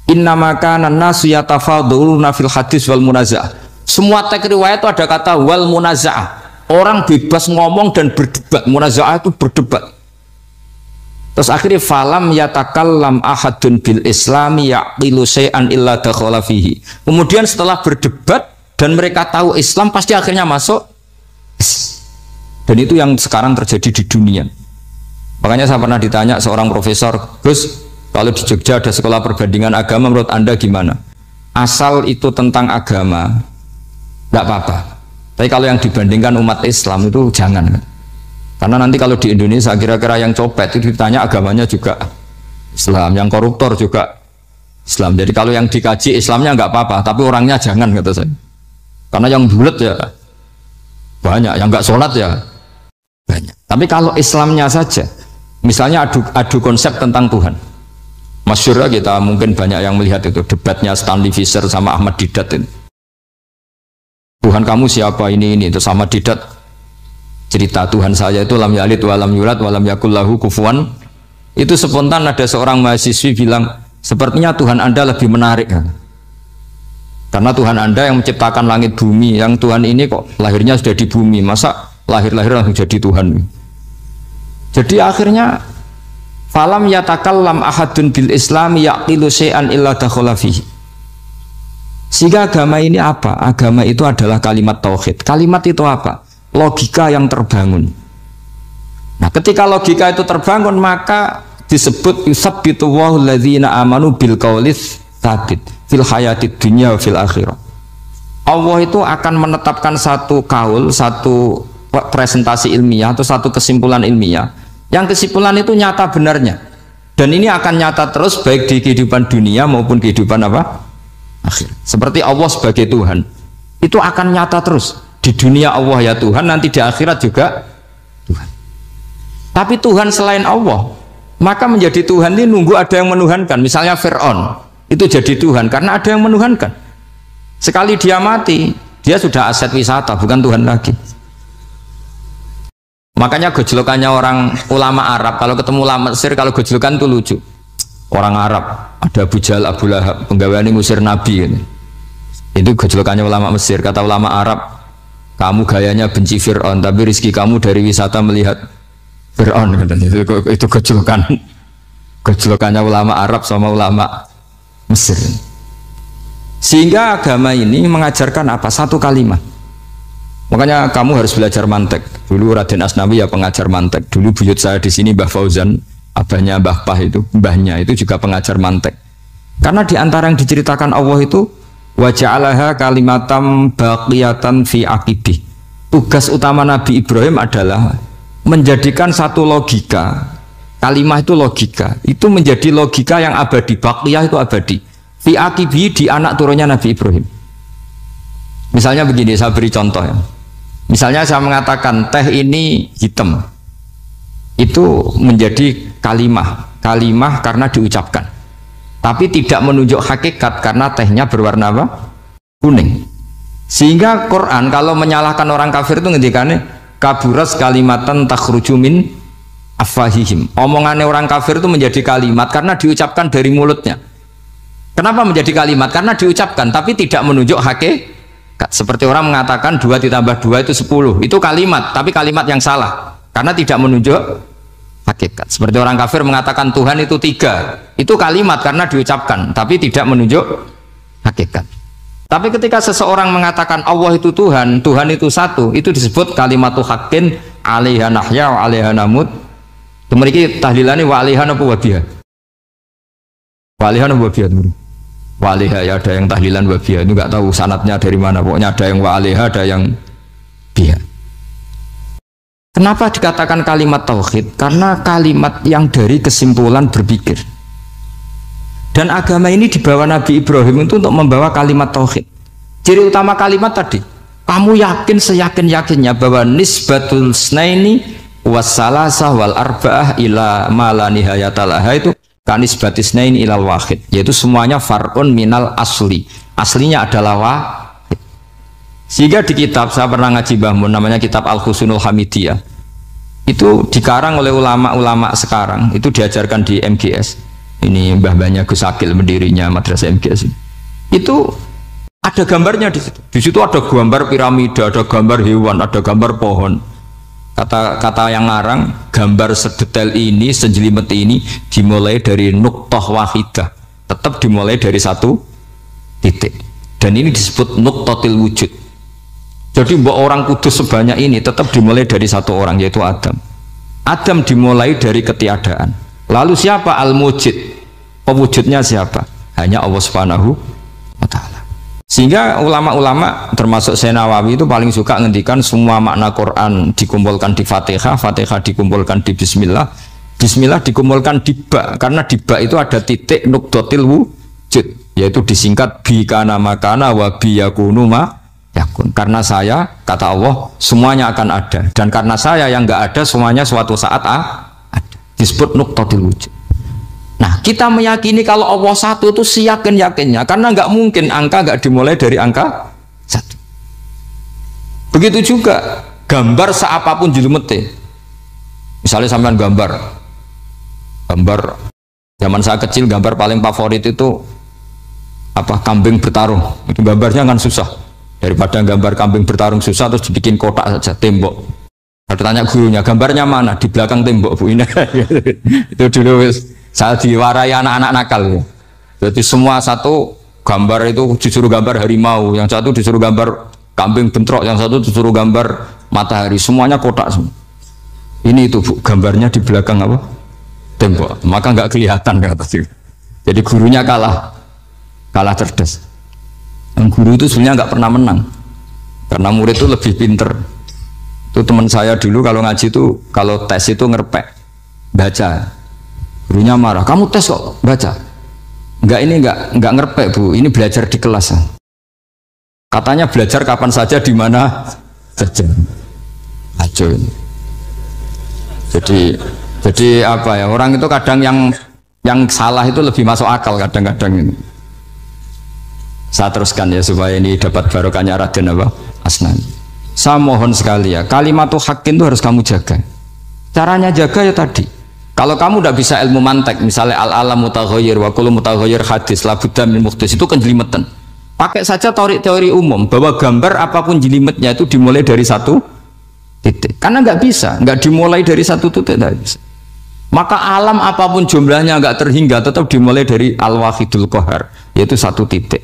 innamaka nasu yatafaduluna fil hadis wal munaza'ah. Semua teks riwayat itu ada kata wal munaza'ah, orang bebas ngomong dan berdebat. Munaza'ah itu berdebat. Terus akhirnya falam yatakallam ahadun bil islami yaqilu syai'an illa dakhala fihi. Kemudian setelah berdebat dan mereka tahu Islam, pasti akhirnya masuk. Dan itu yang sekarang terjadi di dunia. Makanya saya pernah ditanya seorang profesor, Gus, kalau di Jogja ada sekolah perbandingan agama, menurut Anda gimana? Asal itu tentang agama tidak apa-apa, tapi kalau yang dibandingkan umat Islam itu jangan. Karena nanti kalau di Indonesia kira-kira yang copet itu ditanya agamanya juga Islam, yang koruptor juga Islam. Jadi kalau yang dikaji Islamnya nggak apa-apa, tapi orangnya jangan kata saya. Karena yang bulat ya banyak, yang nggak sholat ya banyak. Tapi kalau Islamnya saja, misalnya adu konsep tentang Tuhan. Masyhur kita mungkin banyak yang melihat itu debatnya Stanley Fischer sama Ahmad Didat itu. Tuhan kamu siapa ini itu sama Didat cerita Tuhan saya itu lam yalid wa lam yulad wa lam yakul lahu kufuwan. Itu spontan ada seorang mahasiswi bilang sepertinya Tuhan Anda lebih menarik kan? Karena Tuhan Anda yang menciptakan langit bumi, yang Tuhan ini kok lahirnya sudah di bumi, masa lahir-lahir langsung jadi Tuhan. Jadi akhirnya falam yatakallam ahadun bil islami yaqilu syai'an illa dakhala fihi. Sehingga agama ini apa? Agama itu adalah kalimat tauhid. Kalimat itu apa? Logika yang terbangun. Nah, ketika logika itu terbangun, maka disebut yusabbitu Allahu alladzina amanu bil qaulis tsabit fil hayatid dunya wa fil akhirah. Allah itu akan menetapkan satu kaul, satu presentasi ilmiah atau satu kesimpulan ilmiah. Yang kesimpulan itu nyata benarnya. Dan ini akan nyata terus baik di kehidupan dunia maupun kehidupan apa? Akhir. Seperti Allah sebagai Tuhan. Itu akan nyata terus. Di dunia Allah ya Tuhan, nanti di akhirat juga Tuhan. Tapi Tuhan selain Allah, maka menjadi Tuhan ini nunggu ada yang menuhankan. Misalnya Fir'aun, itu jadi Tuhan karena ada yang menuhankan. Sekali dia mati, dia sudah aset wisata, bukan Tuhan lagi. Makanya gejolokannya orang ulama Arab, kalau ketemu ulama Mesir, kalau gejolokan itu lucu. Orang Arab, ada Abu Jahal, Abu Lahab, penggawean ngusir Nabi gitu. Itu gejolokannya ulama Mesir. Kata ulama Arab, kamu gayanya benci Fir'aun, tapi rizki kamu dari wisata melihat Fir'aun. Itu gejolokannya ulama Arab sama ulama Mesir. Sehingga agama ini mengajarkan apa? Satu kalimat. Makanya kamu harus belajar mantek. Dulu Raden Asnawi ya pengajar mantek. Dulu buyut saya di sini Mbah Fauzan, abahnya Mbah Pah itu, mbahnya itu juga pengajar mantek. Karena di antara yang diceritakan Allah itu wa ja'alaha kalimatam baqiyatan fi aqibih. Tugas utama Nabi Ibrahim adalah menjadikan satu logika. Kalimah itu logika. Itu menjadi logika yang abadi. Baqiyah itu abadi. Fi aqibih, di anak turunnya Nabi Ibrahim. Misalnya begini, saya beri contoh ya. Misalnya saya mengatakan teh ini hitam, itu menjadi kalimah karena diucapkan, tapi tidak menunjuk hakikat karena tehnya berwarna apa? Kuning. Sehingga Quran kalau menyalahkan orang kafir itu ngendikannya kaburas kalimatan takhruju min afwahihim. Omongannya orang kafir itu menjadi kalimat karena diucapkan dari mulutnya. Kenapa menjadi kalimat? Karena diucapkan tapi tidak menunjuk hakikat. Seperti orang mengatakan 2 ditambah 2 itu 10, itu kalimat, tapi kalimat yang salah karena tidak menunjuk hakikat. Seperti orang kafir mengatakan Tuhan itu 3, itu kalimat karena diucapkan tapi tidak menunjuk hakikat. Tapi ketika seseorang mengatakan Allah itu Tuhan, Tuhan itu satu, itu disebut kalimatu haqqin 'alaiha nahya wa 'alaiha namut. Memiliki tahlilane wa 'alaiha apa wa biha. Wa 'alaiha apa wa biha. Waliha ya, ada yang tahlilan wabiyah, itu nggak tahu sanatnya dari mana, pokoknya ada yang waliha, ada yang biha. Kenapa dikatakan kalimat tauhid? Karena kalimat yang dari kesimpulan berpikir. Dan agama ini dibawa Nabi Ibrahim itu untuk membawa kalimat tauhid. Ciri utama kalimat tadi, kamu yakin seyakin-yakinnya bahwa nisbatul snaini wassalasah wal arba'ah ila ma la nihayatalaha itu kanis batisnain ilal wahid, yaitu semuanya far'un minal asli, aslinya adalah wahid. Sehingga di kitab, saya pernah ngaji Mbah Mun, namanya kitab Al-Husunul Hamidiyah, itu dikarang oleh ulama-ulama sekarang, itu diajarkan di MGS. Ini mbah-mbahnya Gus Akil, pendirinya madrasah MGS. Itu ada gambarnya di situ. Di situ ada gambar piramida, ada gambar hewan, ada gambar pohon. Kata yang ngarang, gambar sedetail ini, sejelimet ini dimulai dari nuktah wahidah, tetap dimulai dari satu titik, dan ini disebut nuktatil wujud. Jadi orang kudus sebanyak ini tetap dimulai dari satu orang, yaitu Adam. Adam dimulai dari ketiadaan. Lalu siapa al-mujid? Pewujudnya siapa? Hanya Allah Subhanahu wa ta'ala. Sehingga ulama-ulama termasuk Syekh Nawawi itu paling suka ngendikan semua makna Quran dikumpulkan di Fatihah, Fatihah dikumpulkan di Bismillah, Bismillah dikumpulkan di Ba, karena di Ba itu ada titik nukdotil wujud. yaitu disingkat bi kana makana wa bi yakunu ma yakun. Karena saya, kata Allah, semuanya akan ada, dan karena saya yang nggak ada, semuanya suatu saat ada. Disebut nuqtatil wujud. Nah, kita meyakini kalau Allah satu itu seyakin-yakinnya, karena nggak mungkin angka nggak dimulai dari angka satu. Begitu juga gambar seapapun jilmete. Misalnya sampean gambar zaman saya kecil, gambar paling favorit itu apa, kambing bertarung. Itu gambarnya kan susah, daripada gambar kambing bertarung susah terus dibikin kotak saja, tembok. Ada tanya gurunya, gambarnya mana? Di belakang tembok, Bu. Ini itu dulu saya diwarai anak-anak nakal ya. Jadi semua satu gambar itu disuruh gambar harimau, yang satu disuruh gambar kambing bentrok, yang satu disuruh gambar matahari, semuanya kotak semua. Ini itu, Bu, gambarnya di belakang apa? Tembok. Maka nggak kelihatan kata sih. Jadi gurunya kalah cerdas. Dan guru itu sebenarnya nggak pernah menang, karena murid itu lebih pinter. Itu teman saya dulu kalau ngaji itu, kalau tes itu ngerpek baca. Gurunya marah, kamu tes kok baca? Enggak ngerpek, Bu. Ini belajar di kelas. Katanya belajar kapan saja, di mana saja. Ajo ini. Jadi apa ya, orang itu kadang yang salah itu lebih masuk akal kadang-kadang ini. Saya teruskan ya supaya ini dapat barokahnya Raden apa? Asnani. Saya mohon sekali ya, kalimat hakin itu harus kamu jaga. Caranya jaga ya tadi. Kalau kamu tidak bisa ilmu mantek, misalnya al-alam mutaghayyir wa kullu mutaghayyir hadis la budda min muhdits, itu kan jelimetan. Pakai saja teori umum bahwa gambar apapun jelimetnya itu dimulai dari satu titik. Karena nggak bisa, nggak dimulai dari satu titik, nggak bisa. Maka alam apapun jumlahnya nggak terhingga, tetap dimulai dari al-wahidul qahar, yaitu satu titik.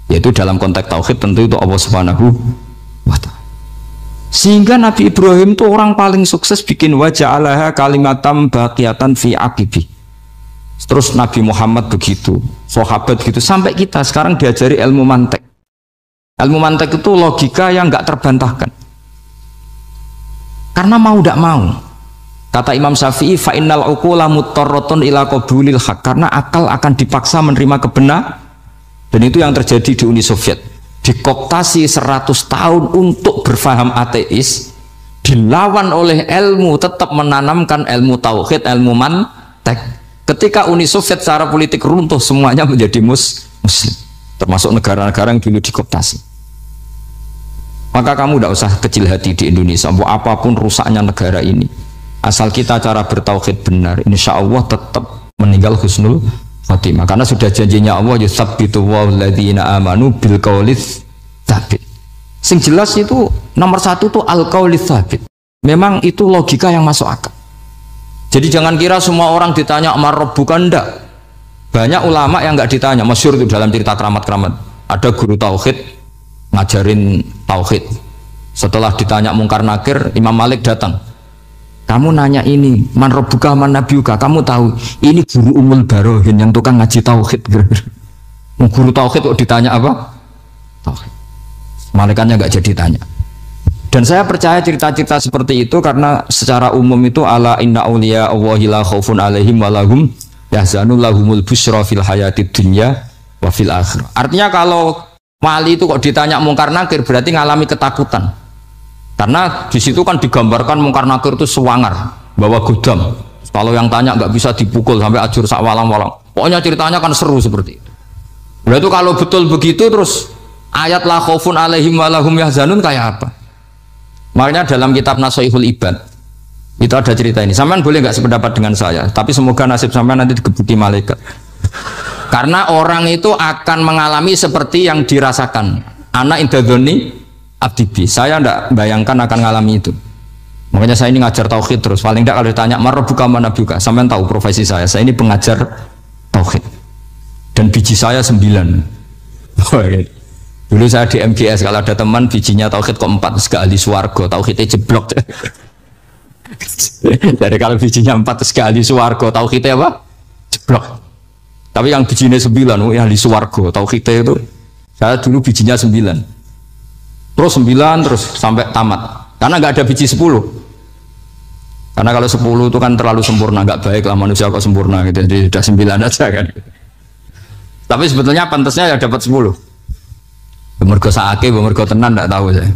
Yaitu dalam konteks tauhid tentu itu Allah Subhanahu wa ta'ala. Sehingga Nabi Ibrahim itu orang paling sukses bikin waja'alaha kalimatam baqiyatan fi aqibi. Terus Nabi Muhammad begitu, sahabat gitu, sampai kita sekarang diajari ilmu mantek. Ilmu mantek itu logika yang nggak terbantahkan. Karena mau tidak mau, kata Imam Syafi'i, fa innal uqula muttarratun ila qabulil haq, karena akal akan dipaksa menerima kebenaran. Dan itu yang terjadi di Uni Soviet. Dikooptasi 100 tahun untuk berfaham ateis, dilawan oleh ilmu, tetap menanamkan ilmu tauhid, ilmu mantek. Ketika Uni Soviet secara politik runtuh, semuanya menjadi muslim, termasuk negara-negara yang dulu dikooptasi. Maka kamu tidak usah kecil hati di Indonesia, mau apapun rusaknya negara ini, asal kita cara bertauhid benar, insya Allah tetap meninggal husnul khotimah. Karena sudah janjinya Allah, yusabbitu walladzina amanu bil qaulis tsabit. Sing jelas itu nomor satu tuh al qaulis tsabit. Memang itu logika yang masuk akal. Jadi jangan kira semua orang ditanya marabbuka, enggak. Banyak ulama yang enggak ditanya, masyhur itu dalam cerita keramat-keramat. Ada guru tauhid ngajarin tauhid. Setelah ditanya mungkar nakir, Imam Malik datang. Kamu nanya ini, man rabbuka man nabiyuka, kamu tahu ini guru Umul Barohin yang tukang ngaji tauhid. Guru tauhid kok ditanya apa? Tauhid. Malaikatnya nggak jadi tanya. Dan saya percaya cerita-cerita seperti itu karena secara umum itu ala inna auliya Allahi la khaufun alaihim walahum yahzanun lahumul busyra fil hayatid dunya wa fil akhirah. Artinya kalau wali itu kok ditanya mungkar nakir berarti ngalami ketakutan. Karena di situ kan digambarkan mungkar nakir itu sewangar, bawa godam. Kalau yang tanya nggak bisa dipukul sampai ajur sak walang-walang. Pokoknya ceritanya kan seru seperti itu. Berarti kalau betul begitu terus ayat la khaufun alaihim walahum yahzanun kayak apa? Makanya dalam kitab Nasoihul Ibad itu ada cerita ini. Sampean boleh nggak sependapat dengan saya, tapi semoga nasib sampean nanti digebuki malaikat. Karena orang itu akan mengalami seperti yang dirasakan. Ana indadzoni abdibi, saya tidak bayangkan akan mengalami itu. Makanya saya ini ngajar tauhid terus. Paling tidak kalau ditanya marabbuka man nabiyuka, sampean tahu profesi saya ini pengajar tauhid. Dan biji saya 9. Dulu saya di MGS, kalau ada teman bijinya tauhid kok 4, terus gak ahli swarga, tauhidnya jeblok. Jadi kalau bijinya 4 terus gak ahli swarga, tauhidnya apa? Jeblok. Tapi yang bijinya 9, ya ahli swarga, tauhidnya itu. Saya dulu bijinya 9. Terus 9 terus sampai tamat. Karena nggak ada biji 10. Karena kalau 10 itu kan terlalu sempurna, nggak baik lah manusia kok sempurna gitu. Jadi sudah 9 aja kan. Tapi sebetulnya pantasnya ya dapat 10. Mergo saake, mergo tenan enggak tahu saya.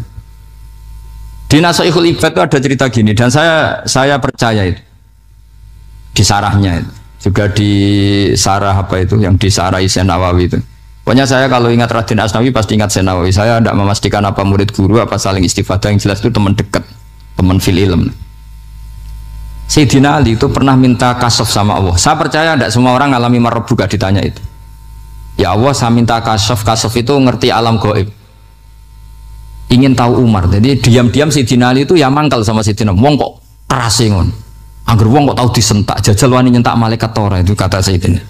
Di Nasaihul Ibad itu ada cerita gini dan saya percaya itu. Di sarahnya itu. Juga di sarah apa itu yang di sarah Syekh Nawawi itu. Pokoknya saya kalau ingat Raden Asnawi pasti ingat Syekh Nawawi. Saya tidak memastikan apa murid guru apa saling istifadah, yang jelas itu teman dekat, teman fil ilm. Sayyidina Ali itu pernah minta kasaf sama Allah. Saya percaya tidak semua orang alami marbuka ditanya itu. Ya Allah, saya minta kasaf itu ngerti alam gaib. Ingin tahu Umar. Jadi diam-diam Sayyidina Ali itu ya mangkal sama Sayyidina. Wong kok keras ngon. Angger wong kok tahu disentak, jajal wani nyentak malaikat ora, itu kata Sayyidina.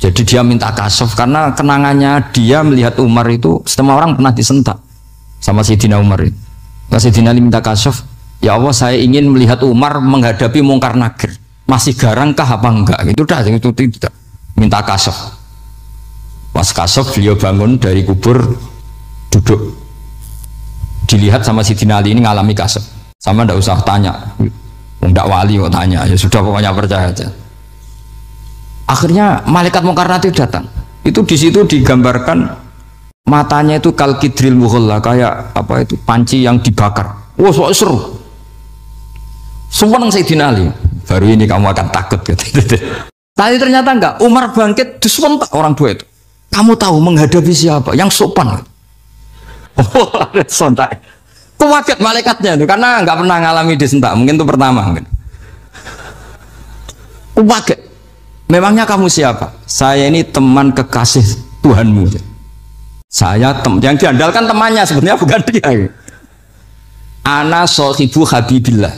Jadi dia minta kasaf karena kenangannya dia melihat Umar itu semua orang pernah disentak sama Sayyidina Umar itu. Sayyidina Ali minta kasaf, ya Allah saya ingin melihat Umar menghadapi mungkar nakir. Masih garangkah apa enggak? Itu dah itu tidak. Minta kasaf. Pas kasaf beliau bangun dari kubur, duduk. Dilihat sama Sayyidina Ali ini ngalami kasaf. Sama ndak usah tanya. Ndak wali kok tanya, ya sudah pokoknya percaya aja. Akhirnya malaikat mungkar nakir datang. Itu di situ digambarkan matanya itu kalkidril mughalla, kayak apa itu panci yang dibakar. Wah, so seru. Sumpah Sayyidina Ali. Baru ini kamu akan takut gitu. Tapi ternyata enggak. Umar bangkit disentak orang tua itu. Kamu tahu menghadapi siapa? Yang sopan. Oh, ada sontak. Kaget malaikatnya itu karena nggak pernah ngalami disentak. Mungkin itu pertama. Mungkin. Kaget. Memangnya kamu siapa? Saya ini teman kekasih Tuhanmu. Saya yang diandalkan temannya sebenarnya bukan dia. Ana sohibu habibillah.